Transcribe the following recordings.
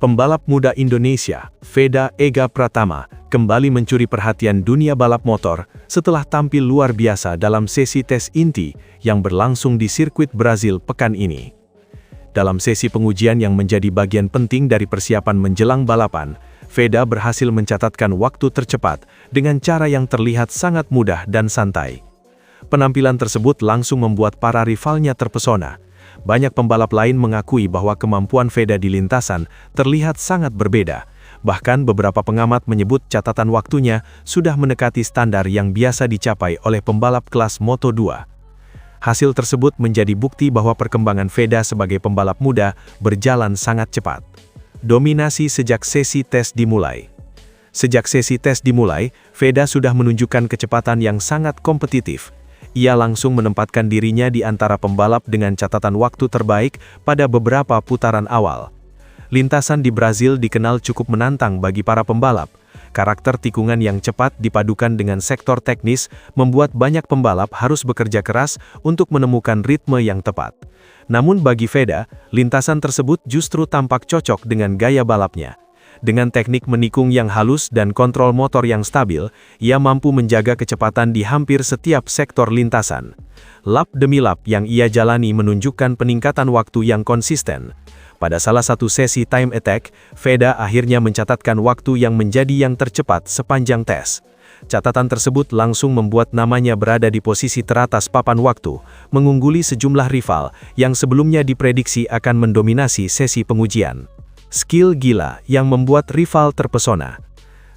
Pembalap muda Indonesia, Veda Ega Pratama, kembali mencuri perhatian dunia balap motor setelah tampil luar biasa dalam sesi tes inti yang berlangsung di sirkuit Brazil pekan ini. Dalam sesi pengujian yang menjadi bagian penting dari persiapan menjelang balapan, Veda berhasil mencatatkan waktu tercepat dengan cara yang terlihat sangat mudah dan santai. Penampilan tersebut langsung membuat para rivalnya terpesona. Banyak pembalap lain mengakui bahwa kemampuan Veda di lintasan terlihat sangat berbeda. Bahkan beberapa pengamat menyebut catatan waktunya sudah mendekati standar yang biasa dicapai oleh pembalap kelas Moto2. Hasil tersebut menjadi bukti bahwa perkembangan Veda sebagai pembalap muda berjalan sangat cepat. Dominasi sejak sesi tes dimulai. Sejak sesi tes dimulai, Veda sudah menunjukkan kecepatan yang sangat kompetitif. Ia langsung menempatkan dirinya di antara pembalap dengan catatan waktu terbaik pada beberapa putaran awal. Lintasan di Brazil dikenal cukup menantang bagi para pembalap. Karakter tikungan yang cepat dipadukan dengan sektor teknis membuat banyak pembalap harus bekerja keras untuk menemukan ritme yang tepat. Namun bagi Veda, lintasan tersebut justru tampak cocok dengan gaya balapnya. Dengan teknik menikung yang halus dan kontrol motor yang stabil, ia mampu menjaga kecepatan di hampir setiap sektor lintasan. Lap demi lap yang ia jalani menunjukkan peningkatan waktu yang konsisten. Pada salah satu sesi time attack, Veda akhirnya mencatatkan waktu yang menjadi yang tercepat sepanjang tes. Catatan tersebut langsung membuat namanya berada di posisi teratas papan waktu, mengungguli sejumlah rival yang sebelumnya diprediksi akan mendominasi sesi pengujian. Skill gila yang membuat rival terpesona.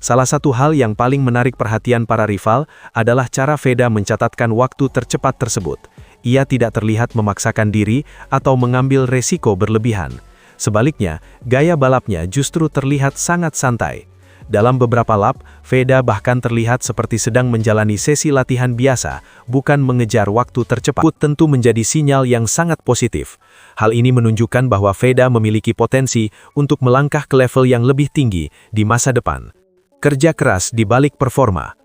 Salah satu hal yang paling menarik perhatian para rival adalah cara Veda mencatatkan waktu tercepat tersebut. Ia tidak terlihat memaksakan diri atau mengambil resiko berlebihan. Sebaliknya, gaya balapnya justru terlihat sangat santai. Dalam beberapa lap, Veda bahkan terlihat seperti sedang menjalani sesi latihan biasa, bukan mengejar waktu tercepat. Tentu menjadi sinyal yang sangat positif. Hal ini menunjukkan bahwa Veda memiliki potensi untuk melangkah ke level yang lebih tinggi di masa depan. Kerja keras di balik performa.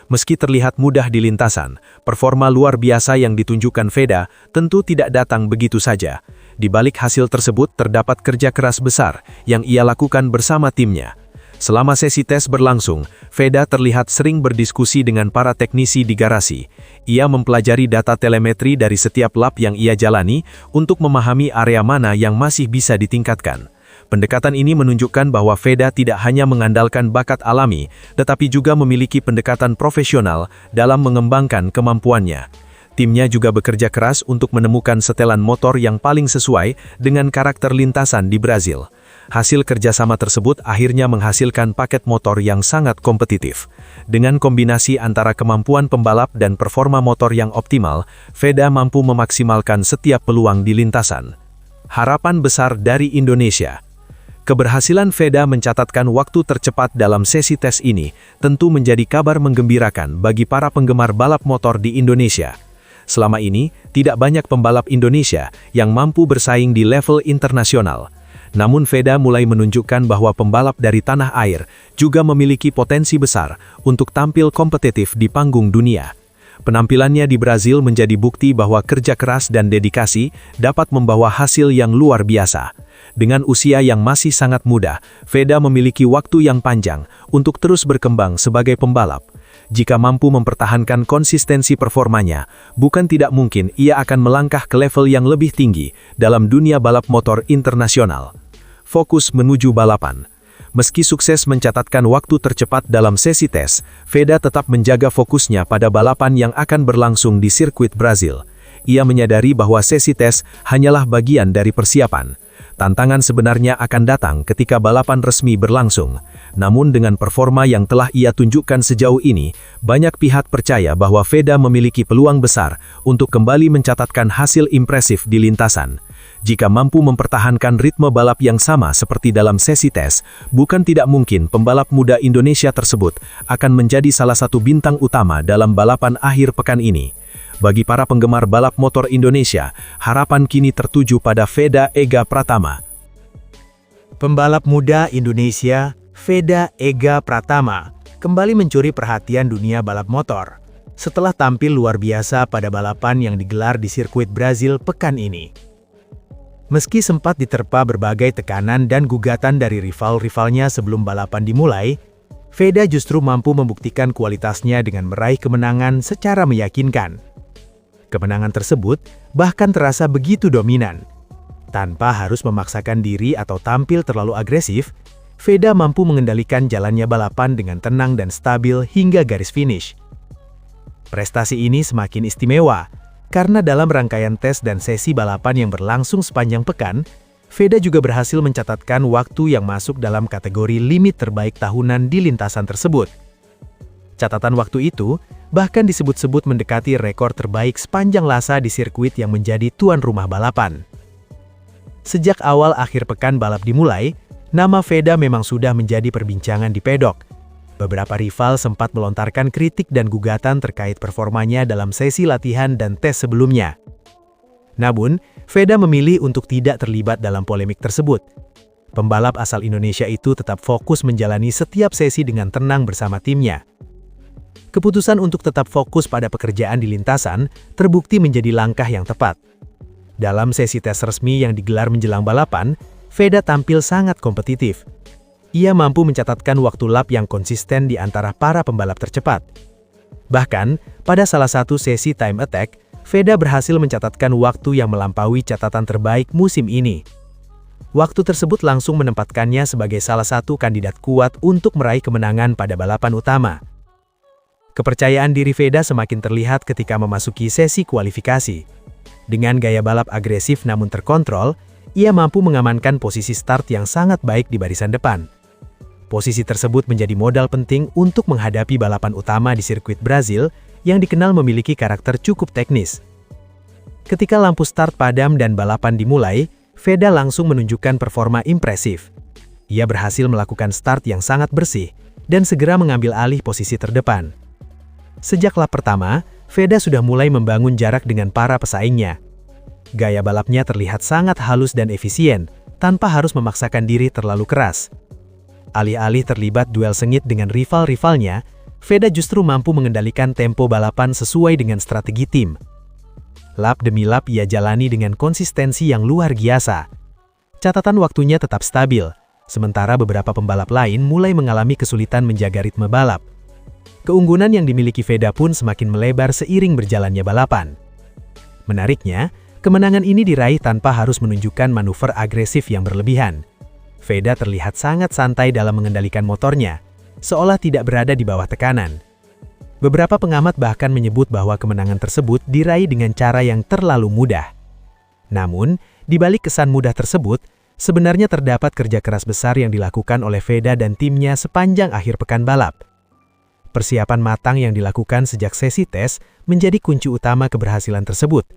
Meski terlihat mudah di lintasan, performa luar biasa yang ditunjukkan Veda tentu tidak datang begitu saja. Di balik hasil tersebut terdapat kerja keras besar yang ia lakukan bersama timnya. Selama sesi tes berlangsung, Veda terlihat sering berdiskusi dengan para teknisi di garasi. Ia mempelajari data telemetri dari setiap lap yang ia jalani untuk memahami area mana yang masih bisa ditingkatkan. Pendekatan ini menunjukkan bahwa Veda tidak hanya mengandalkan bakat alami, tetapi juga memiliki pendekatan profesional dalam mengembangkan kemampuannya. Timnya juga bekerja keras untuk menemukan setelan motor yang paling sesuai dengan karakter lintasan di Brazil. Hasil kerjasama tersebut akhirnya menghasilkan paket motor yang sangat kompetitif. Dengan kombinasi antara kemampuan pembalap dan performa motor yang optimal, Veda mampu memaksimalkan setiap peluang di lintasan. Harapan besar dari Indonesia. Keberhasilan Veda mencatatkan waktu tercepat dalam sesi tes ini tentu menjadi kabar menggembirakan bagi para penggemar balap motor di Indonesia. Selama ini, tidak banyak pembalap Indonesia yang mampu bersaing di level internasional. Namun Veda mulai menunjukkan bahwa pembalap dari tanah air juga memiliki potensi besar untuk tampil kompetitif di panggung dunia. Penampilannya di Brazil menjadi bukti bahwa kerja keras dan dedikasi dapat membawa hasil yang luar biasa. Dengan usia yang masih sangat muda, Veda memiliki waktu yang panjang untuk terus berkembang sebagai pembalap. Jika mampu mempertahankan konsistensi performanya, bukan tidak mungkin ia akan melangkah ke level yang lebih tinggi dalam dunia balap motor internasional. Fokus menuju balapan. Meski sukses mencatatkan waktu tercepat dalam sesi tes, Veda tetap menjaga fokusnya pada balapan yang akan berlangsung di sirkuit Brazil. Ia menyadari bahwa sesi tes hanyalah bagian dari persiapan. Tantangan sebenarnya akan datang ketika balapan resmi berlangsung. Namun dengan performa yang telah ia tunjukkan sejauh ini, banyak pihak percaya bahwa Veda memiliki peluang besar untuk kembali mencatatkan hasil impresif di lintasan. Jika mampu mempertahankan ritme balap yang sama seperti dalam sesi tes, bukan tidak mungkin pembalap muda Indonesia tersebut akan menjadi salah satu bintang utama dalam balapan akhir pekan ini. Bagi para penggemar balap motor Indonesia, harapan kini tertuju pada Veda Ega Pratama. Pembalap muda Indonesia, Veda Ega Pratama, kembali mencuri perhatian dunia balap motor setelah tampil luar biasa pada balapan yang digelar di sirkuit Brazil pekan ini. Meski sempat diterpa berbagai tekanan dan gugatan dari rival-rivalnya sebelum balapan dimulai, Veda justru mampu membuktikan kualitasnya dengan meraih kemenangan secara meyakinkan. Kemenangan tersebut bahkan terasa begitu dominan. Tanpa harus memaksakan diri atau tampil terlalu agresif, Veda mampu mengendalikan jalannya balapan dengan tenang dan stabil hingga garis finish. Prestasi ini semakin istimewa, karena dalam rangkaian tes dan sesi balapan yang berlangsung sepanjang pekan, Veda juga berhasil mencatatkan waktu yang masuk dalam kategori limit terbaik tahunan di lintasan tersebut. Catatan waktu itu bahkan disebut-sebut mendekati rekor terbaik sepanjang Lhasa di sirkuit yang menjadi tuan rumah balapan. Sejak awal akhir pekan balap dimulai, nama Veda memang sudah menjadi perbincangan di pedok. Beberapa rival sempat melontarkan kritik dan gugatan terkait performanya dalam sesi latihan dan tes sebelumnya. Namun, Veda memilih untuk tidak terlibat dalam polemik tersebut. Pembalap asal Indonesia itu tetap fokus menjalani setiap sesi dengan tenang bersama timnya. Keputusan untuk tetap fokus pada pekerjaan di lintasan terbukti menjadi langkah yang tepat. Dalam sesi tes resmi yang digelar menjelang balapan, Veda tampil sangat kompetitif. Ia mampu mencatatkan waktu lap yang konsisten di antara para pembalap tercepat. Bahkan, pada salah satu sesi time attack, Veda berhasil mencatatkan waktu yang melampaui catatan terbaik musim ini. Waktu tersebut langsung menempatkannya sebagai salah satu kandidat kuat untuk meraih kemenangan pada balapan utama. Kepercayaan diri Veda semakin terlihat ketika memasuki sesi kualifikasi. Dengan gaya balap agresif namun terkontrol, ia mampu mengamankan posisi start yang sangat baik di barisan depan. Posisi tersebut menjadi modal penting untuk menghadapi balapan utama di sirkuit Brazil yang dikenal memiliki karakter cukup teknis. Ketika lampu start padam dan balapan dimulai, Veda langsung menunjukkan performa impresif. Ia berhasil melakukan start yang sangat bersih dan segera mengambil alih posisi terdepan. Sejak lap pertama, Veda sudah mulai membangun jarak dengan para pesaingnya. Gaya balapnya terlihat sangat halus dan efisien, tanpa harus memaksakan diri terlalu keras. Alih-alih terlibat duel sengit dengan rival-rivalnya, Veda justru mampu mengendalikan tempo balapan sesuai dengan strategi tim. Lap demi lap ia jalani dengan konsistensi yang luar biasa. Catatan waktunya tetap stabil, sementara beberapa pembalap lain mulai mengalami kesulitan menjaga ritme balap. Keunggulan yang dimiliki Veda pun semakin melebar seiring berjalannya balapan. Menariknya, kemenangan ini diraih tanpa harus menunjukkan manuver agresif yang berlebihan. Veda terlihat sangat santai dalam mengendalikan motornya, seolah tidak berada di bawah tekanan. Beberapa pengamat bahkan menyebut bahwa kemenangan tersebut diraih dengan cara yang terlalu mudah. Namun, di balik kesan mudah tersebut, sebenarnya terdapat kerja keras besar yang dilakukan oleh Veda dan timnya sepanjang akhir pekan balap. Persiapan matang yang dilakukan sejak sesi tes menjadi kunci utama keberhasilan tersebut.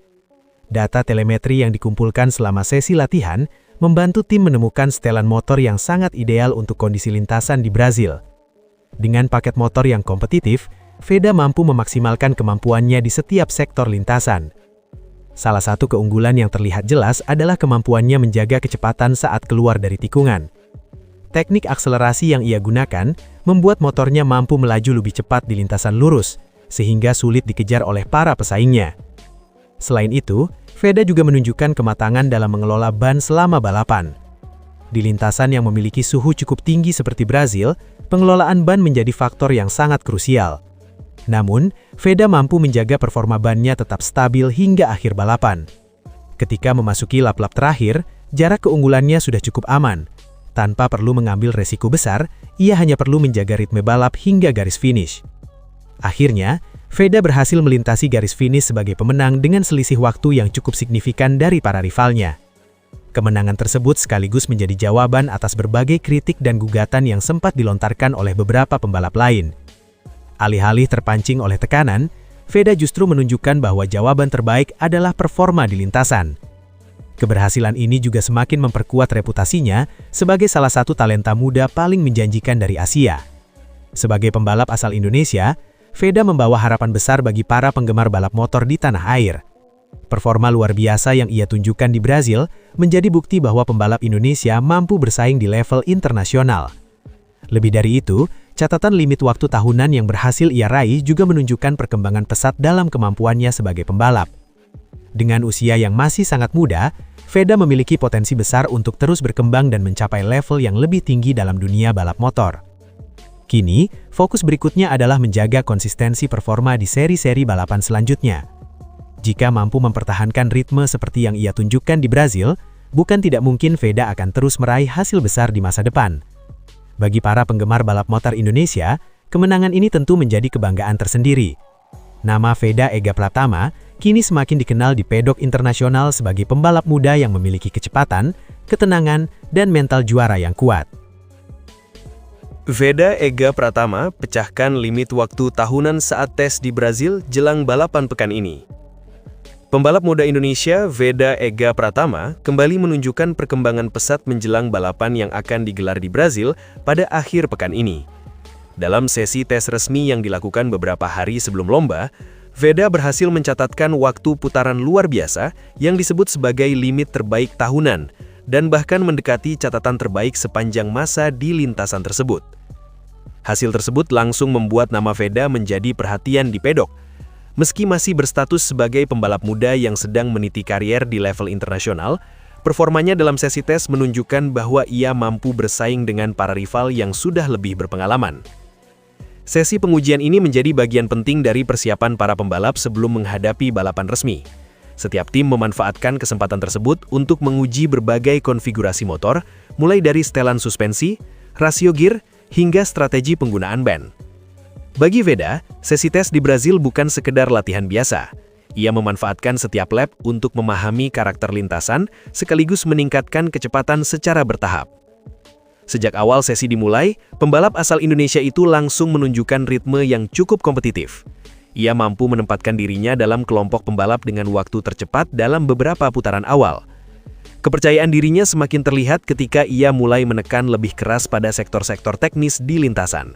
Data telemetri yang dikumpulkan selama sesi latihan membantu tim menemukan setelan motor yang sangat ideal untuk kondisi lintasan di Brazil. Dengan paket motor yang kompetitif, Veda mampu memaksimalkan kemampuannya di setiap sektor lintasan. Salah satu keunggulan yang terlihat jelas adalah kemampuannya menjaga kecepatan saat keluar dari tikungan. Teknik akselerasi yang ia gunakan membuat motornya mampu melaju lebih cepat di lintasan lurus, sehingga sulit dikejar oleh para pesaingnya. Selain itu, Veda juga menunjukkan kematangan dalam mengelola ban selama balapan. Di lintasan yang memiliki suhu cukup tinggi seperti Brazil, pengelolaan ban menjadi faktor yang sangat krusial. Namun, Veda mampu menjaga performa bannya tetap stabil hingga akhir balapan. Ketika memasuki lap-lap terakhir, jarak keunggulannya sudah cukup aman. Tanpa perlu mengambil resiko besar, ia hanya perlu menjaga ritme balap hingga garis finish. Akhirnya, Veda berhasil melintasi garis finish sebagai pemenang dengan selisih waktu yang cukup signifikan dari para rivalnya. Kemenangan tersebut sekaligus menjadi jawaban atas berbagai kritik dan gugatan yang sempat dilontarkan oleh beberapa pembalap lain. Alih-alih terpancing oleh tekanan, Veda justru menunjukkan bahwa jawaban terbaik adalah performa di lintasan. Keberhasilan ini juga semakin memperkuat reputasinya sebagai salah satu talenta muda paling menjanjikan dari Asia. Sebagai pembalap asal Indonesia, Veda membawa harapan besar bagi para penggemar balap motor di tanah air. Performa luar biasa yang ia tunjukkan di Brazil menjadi bukti bahwa pembalap Indonesia mampu bersaing di level internasional. Lebih dari itu, catatan limit waktu tahunan yang berhasil ia raih juga menunjukkan perkembangan pesat dalam kemampuannya sebagai pembalap. Dengan usia yang masih sangat muda, Veda memiliki potensi besar untuk terus berkembang dan mencapai level yang lebih tinggi dalam dunia balap motor. Kini, fokus berikutnya adalah menjaga konsistensi performa di seri-seri balapan selanjutnya. Jika mampu mempertahankan ritme seperti yang ia tunjukkan di Brazil, bukan tidak mungkin Veda akan terus meraih hasil besar di masa depan. Bagi para penggemar balap motor Indonesia, kemenangan ini tentu menjadi kebanggaan tersendiri. Nama Veda Ega Pratama kini semakin dikenal di pedok internasional sebagai pembalap muda yang memiliki kecepatan, ketenangan, dan mental juara yang kuat. Veda Ega Pratama pecahkan limit waktu tahunan saat tes di Brazil jelang balapan pekan ini. Pembalap muda Indonesia Veda Ega Pratama kembali menunjukkan perkembangan pesat menjelang balapan yang akan digelar di Brazil pada akhir pekan ini. Dalam sesi tes resmi yang dilakukan beberapa hari sebelum lomba, Veda berhasil mencatatkan waktu putaran luar biasa yang disebut sebagai limit terbaik tahunan dan bahkan mendekati catatan terbaik sepanjang masa di lintasan tersebut. Hasil tersebut langsung membuat nama Veda menjadi perhatian di pedok. Meski masih berstatus sebagai pembalap muda yang sedang meniti karier di level internasional, performanya dalam sesi tes menunjukkan bahwa ia mampu bersaing dengan para rival yang sudah lebih berpengalaman. Sesi pengujian ini menjadi bagian penting dari persiapan para pembalap sebelum menghadapi balapan resmi. Setiap tim memanfaatkan kesempatan tersebut untuk menguji berbagai konfigurasi motor, mulai dari setelan suspensi, rasio gear, hingga strategi penggunaan ban. Bagi Veda, sesi tes di Brazil bukan sekedar latihan biasa. Ia memanfaatkan setiap lap untuk memahami karakter lintasan, sekaligus meningkatkan kecepatan secara bertahap. Sejak awal sesi dimulai, pembalap asal Indonesia itu langsung menunjukkan ritme yang cukup kompetitif. Ia mampu menempatkan dirinya dalam kelompok pembalap dengan waktu tercepat dalam beberapa putaran awal. Kepercayaan dirinya semakin terlihat ketika ia mulai menekan lebih keras pada sektor-sektor teknis di lintasan.